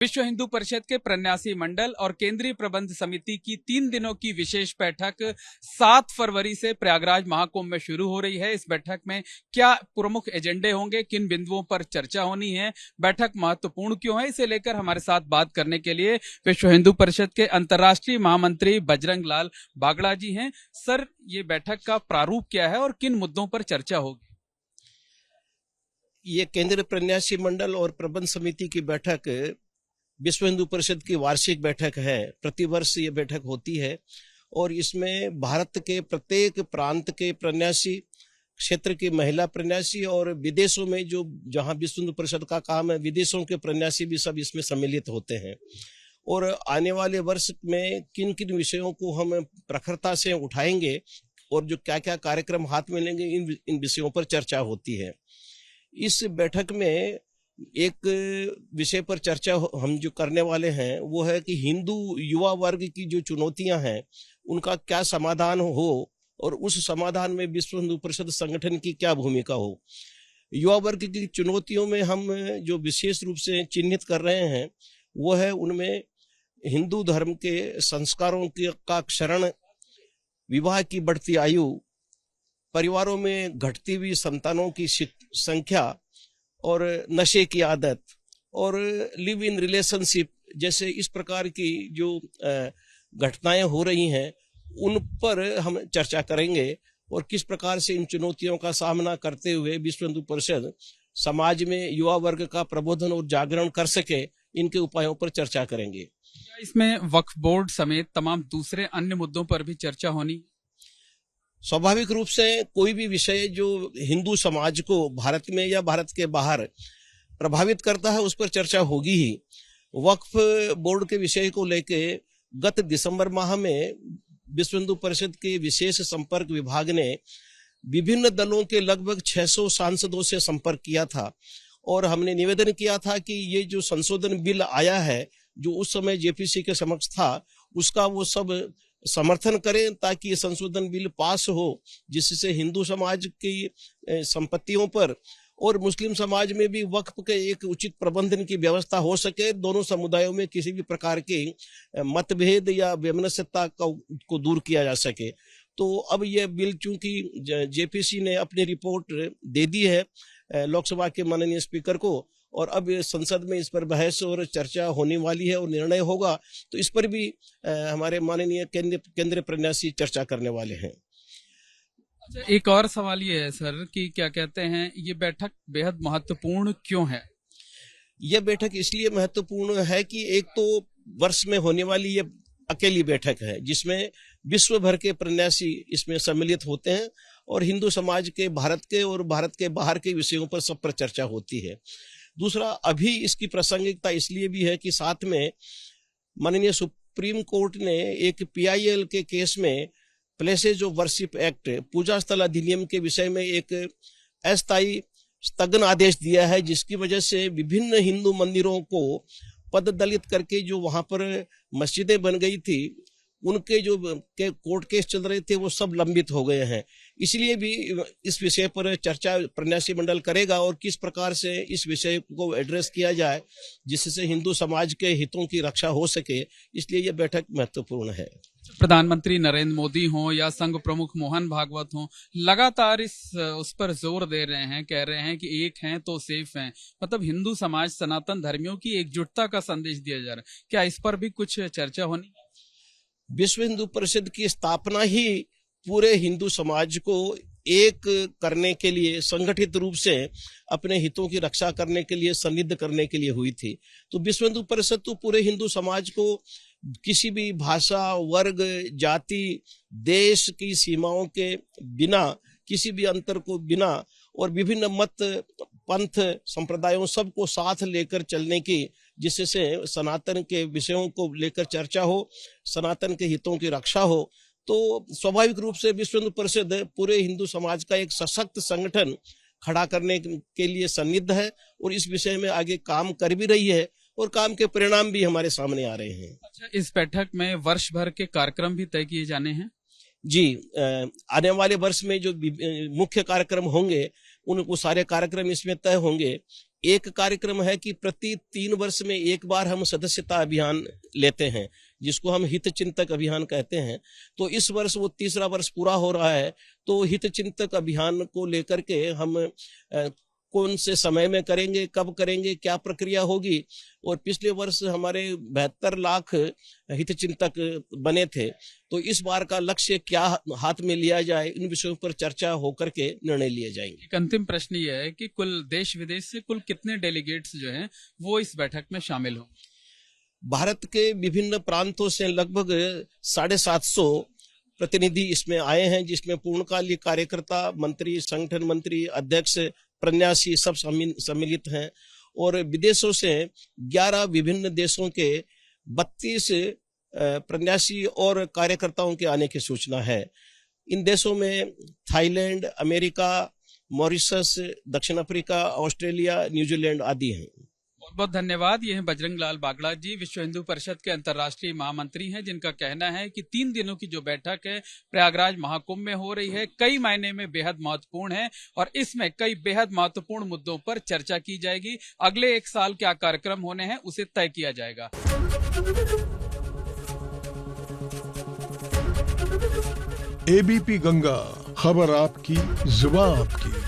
विश्व हिंदू परिषद के प्रन्यासी मंडल और केंद्रीय प्रबंध समिति की 3 दिनों की विशेष बैठक 7 फरवरी से प्रयागराज महाकुंभ में शुरू हो रही है। इस बैठक में क्या प्रमुख एजेंडे होंगे, किन बिंदुओं पर चर्चा होनी है, बैठक महत्वपूर्ण क्यों है, इसे लेकर हमारे साथ बात करने के लिए विश्व हिंदू परिषद के अंतर्राष्ट्रीय महामंत्री बजरंग लाल बागड़ा जी हैं। सर, ये बैठक का प्रारूप क्या है और किन मुद्दों पर चर्चा होगी? ये केंद्रीय प्रन्यासी मंडल और प्रबंध समिति की बैठक विश्व हिंदू परिषद की वार्षिक बैठक है। प्रतिवर्ष ये बैठक होती है और इसमें भारत के प्रत्येक प्रांत के प्रन्यासी, क्षेत्र की महिला प्रन्यासी और विदेशों में जो जहां विश्व हिंदू परिषद का काम है, विदेशों के प्रन्यासी भी सब इसमें सम्मिलित होते हैं। और आने वाले वर्ष में किन किन विषयों को हम प्रखरता से उठाएंगे और जो क्या क्या कार्यक्रम हाथ में लेंगे, इन विषयों पर चर्चा होती है। इस बैठक में एक विषय पर चर्चा हम जो करने वाले हैं वो है कि हिंदू युवा वर्ग की जो चुनौतियां हैं उनका क्या समाधान हो और उस समाधान में विश्व हिंदू परिषद संगठन की क्या भूमिका हो। युवा वर्ग की चुनौतियों में हम जो विशेष रूप से चिन्हित कर रहे हैं वो है उनमें हिंदू धर्म के संस्कारों का क्षरण, विवाह की बढ़ती आयु, परिवारों में घटती हुई संतानों की संख्या और नशे की आदत और लिव इन रिलेशनशिप जैसे इस प्रकार की जो घटनाएं हो रही हैं उन पर हम चर्चा करेंगे और किस प्रकार से इन चुनौतियों का सामना करते हुए विश्व हिंदू परिषद समाज में युवा वर्ग का प्रबोधन और जागरण कर सके, इनके उपायों पर चर्चा करेंगे। इसमें वक्फ बोर्ड समेत तमाम दूसरे अन्य मुद्दों पर भी चर्चा होनी? स्वाभाविक रूप से कोई भी विषय जो हिंदू समाज को भारत में या भारत के बाहर प्रभावित करता है उस पर चर्चा होगी ही। वक्फ बोर्ड के विषय को लेके गत दिसंबर माह में विश्व हिंदू परिषद के विशेष संपर्क विभाग ने विभिन्न दलों के लगभग 600 सांसदों से संपर्क किया था और हमने निवेदन किया था कि ये जो संशोधन बिल आया है जो उस समय जेपीसी के समक्ष था उसका वो सब समर्थन करें ताकि ये संशोधन बिल पास हो, जिससे हिंदू समाज की संपत्तियों पर और मुस्लिम समाज में भी वक्फ के एक उचित प्रबंधन की व्यवस्था हो सके, दोनों समुदायों में किसी भी प्रकार के मतभेद या वैमनस्यता को दूर किया जा सके। तो अब यह बिल चूंकि जेपीसी ने अपनी रिपोर्ट दे दी है लोकसभा के माननीय स्पीकर को और अब संसद में इस पर बहस और चर्चा होने वाली है और निर्णय होगा, तो इस पर भी हमारे माननीय केंद्रीय प्रन्यासी चर्चा करने वाले हैं। अच्छा, एक और सवाल ये है सर कि क्या कहते हैं, ये बैठक बेहद महत्वपूर्ण क्यों है? यह बैठक इसलिए महत्वपूर्ण है कि एक तो वर्ष में होने वाली ये अकेली बैठक है जिसमें विश्व भर के प्रन्यासी इसमें सम्मिलित होते हैं और हिंदू समाज के भारत के और भारत के बाहर के विषयों पर सब पर चर्चा होती है। दूसरा, अभी इसकी प्रासंगिकता इसलिए भी है कि साथ में माननीय सुप्रीम कोर्ट ने एक पीआईएल के केस में प्लेसेज ऑफ वर्शिप एक्ट, पूजा स्थल अधिनियम के विषय में एक अस्थायी स्थगन आदेश दिया है, जिसकी वजह से विभिन्न हिंदू मंदिरों को पद दलित करके जो वहां पर मस्जिदें बन गई थी उनके जो कोर्ट केस चल रहे थे वो सब लंबित हो गए हैं। इसलिए भी इस विषय पर चर्चा प्रन्यासी मंडल करेगा और किस प्रकार से इस विषय को एड्रेस किया जाए जिससे हिंदू समाज के हितों की रक्षा हो सके, इसलिए यह बैठक महत्वपूर्ण है। प्रधानमंत्री नरेंद्र मोदी हों या संघ प्रमुख मोहन भागवत हों, लगातार उस पर जोर दे रहे हैं, कह रहे हैं कि एक हैं तो सेफ हैं, मतलब हिंदू समाज सनातन धर्मियों की एकजुटता का संदेश दिया जा रहा है। क्या इस पर भी कुछ चर्चा होनी? विश्व हिंदू परिषद की स्थापना ही पूरे हिंदू समाज को एक करने के लिए, संगठित रूप से अपने हितों की रक्षा करने के लिए, सन्निध करने के लिए हुई थी। तो विश्व हिंदू परिषद तो पूरे हिंदू समाज को किसी भी भाषा, वर्ग, जाति, देश की सीमाओं के बिना, किसी भी अंतर को बिना और विभिन्न मत, पंथ, संप्रदायों सबको साथ लेकर चलने की, जिससे सनातन के विषयों को लेकर चर्चा हो, सनातन के हितों की रक्षा हो। तो स्वाभाविक रूप से विश्व हिंदू परिषद पूरे हिंदू समाज का एक सशक्त संगठन खड़ा करने के लिए सन्निध है और इस विषय में आगे काम कर भी रही है और काम के परिणाम भी हमारे सामने आ रहे हैं। अच्छा, इस बैठक में वर्ष भर के कार्यक्रम भी तय किए जाने हैं? जी, आने वाले वर्ष में जो मुख्य कार्यक्रम होंगे उनको सारे कार्यक्रम इसमें तय होंगे एक कार्यक्रम है कि प्रति 3 वर्ष में एक बार हम सदस्यता अभियान लेते हैं, जिसको हम हित चिंतक अभियान कहते हैं। तो इस वर्ष वो 3रा वर्ष पूरा हो रहा है, तो हित चिंतक अभियान को लेकर के हम कौन से समय में करेंगे, कब करेंगे, क्या प्रक्रिया होगी। और पिछले वर्ष हमारे 72 लाख हित चिंतक बने थे, तो इस बार का लक्ष्य क्या हाथ में लिया जाए, इन विषयों पर चर्चा होकर के निर्णय लिए जाएंगे। एक अंतिम प्रश्न ये है कि कुल देश विदेश से कुल कितने डेलीगेट्स जो हैं वो इस बैठक में शामिल होंगे? भारत के विभिन्न प्रांतों से लगभग 750 प्रतिनिधि इसमें आए हैं, जिसमें पूर्णकालिक कार्यकर्ता, मंत्री, संगठन मंत्री, अध्यक्ष, प्रन्यासी सब सम्मिलित हैं। और विदेशों से 11 विभिन्न देशों के 32 प्रन्यासी और कार्यकर्ताओं के आने की सूचना है। इन देशों में थाईलैंड, अमेरिका, मॉरिशस, दक्षिण अफ्रीका, ऑस्ट्रेलिया, न्यूजीलैंड आदि हैं। बहुत बहुत धन्यवाद। ये हैं बजरंग लाल बागड़ा जी, विश्व हिंदू परिषद के अंतर्राष्ट्रीय महामंत्री हैं, जिनका कहना है कि 3 दिनों की जो बैठक है प्रयागराज महाकुंभ में हो रही है, कई मायने में बेहद महत्वपूर्ण है और इसमें कई बेहद महत्वपूर्ण मुद्दों पर चर्चा की जाएगी। अगले 1 साल क्या कार्यक्रम होने हैं उसे तय किया जाएगा। एबीपी गंगा, खबर आपकी, जुबान आपकी।